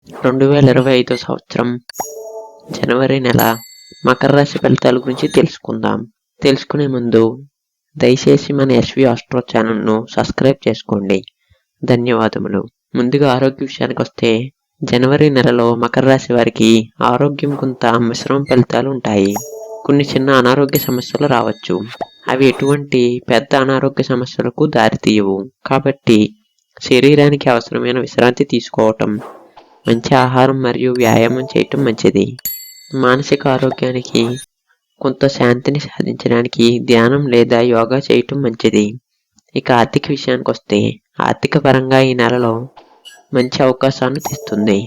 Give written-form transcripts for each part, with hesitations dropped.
2025 సంవత్సరం జనవరి నెల మకర రాశి ఫలితాల గురించి తెలుసుకుందాం. తెలుసుకునే ముందు దయచేసి మన ఎస్వి ఆస్ట్రో ఛానల్ను సబ్స్క్రైబ్ చేసుకోండి. ధన్యవాదములు. ముందుగా ఆరోగ్య విషయానికి వస్తే జనవరి నెలలో మకర రాశి వారికి ఆరోగ్యం కొంత మిశ్రమ ఫలితాలు ఉంటాయి. కొన్ని చిన్న అనారోగ్య సమస్యలు రావచ్చు. అవి ఎటువంటి పెద్ద అనారోగ్య సమస్యలకు దారితీయవు. కాబట్టి శరీరానికి అవసరమైన విశ్రాంతి తీసుకోవటం, మంచి ఆహారం మరియు వ్యాయామం చేయటం మంచిది. మానసిక ఆరోగ్యానికి కొంత శాంతిని సాధించడానికి ధ్యానం లేదా యోగా చేయటం మంచిది. ఇక ఆర్థిక విషయానికి వస్తే ఆర్థిక పరంగా ఈ నెలలో మంచి అవకాశాలను తెస్తుంది.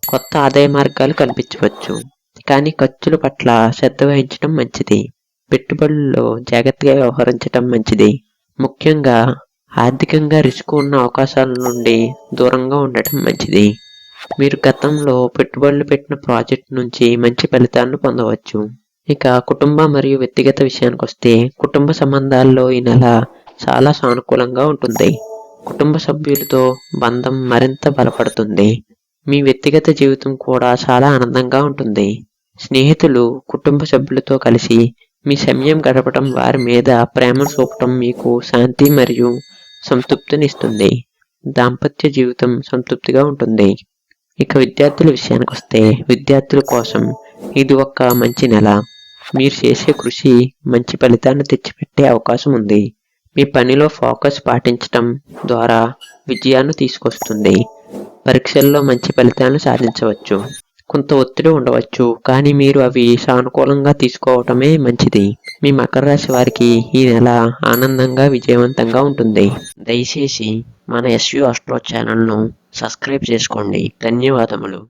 కొత్త ఆదాయ మార్గాలు కల్పించవచ్చు, కానీ ఖర్చుల పట్ల శ్రద్ధ వహించడం మంచిది. పెట్టుబడుల్లో జాగ్రత్తగా వ్యవహరించడం మంచిది. ముఖ్యంగా ఆర్థికంగా రిస్క్ ఉన్న అవకాశాల నుండి దూరంగా ఉండటం మంచిది. మీరు గతంలో పెట్టుబడులు పెట్టిన ప్రాజెక్ట్ నుంచి మంచి ఫలితాలను పొందవచ్చు. ఇక కుటుంబ మరియు వ్యక్తిగత విషయానికి వస్తే కుటుంబ సంబంధాల్లో ఈ నెల చాలా సానుకూలంగా ఉంటుంది. కుటుంబ సభ్యులతో బంధం మరింత బలపడుతుంది. మీ వ్యక్తిగత జీవితం కూడా చాలా ఆనందంగా ఉంటుంది. స్నేహితులు, కుటుంబ సభ్యులతో కలిసి మీ సమయం గడపడం, వారి మీద ప్రేమను చూపటం మీకు శాంతి మరియు సంతృప్తినిస్తుంది. దాంపత్య జీవితం సంతృప్తిగా ఉంటుంది. ఇక విద్యార్థుల విషయానికి వస్తే విద్యార్థుల కోసం ఇది ఒక మంచి నెల. మీరు చేసే కృషి మంచి ఫలితాన్ని తెచ్చిపెట్టే అవకాశం ఉంది. మీ పనిలో ఫోకస్ పాటించటం ద్వారా విజయాన్ని తీసుకొస్తుంది. పరీక్షల్లో మంచి ఫలితాలను సాధించవచ్చు. కొంత ఒత్తిడి ఉండవచ్చు, కానీ మీరు అవి సానుకూలంగా తీసుకోవటమే మంచిది. మీ మకర రాశి వారికి ఈ నెల ఆనందంగా, విజయవంతంగా ఉంటుంది. దయచేసి మన ఎస్వి ఆస్ట్రో ఛానల్ను సబ్స్క్రైబ్ చేసుకోండి. ధన్యవాదములు.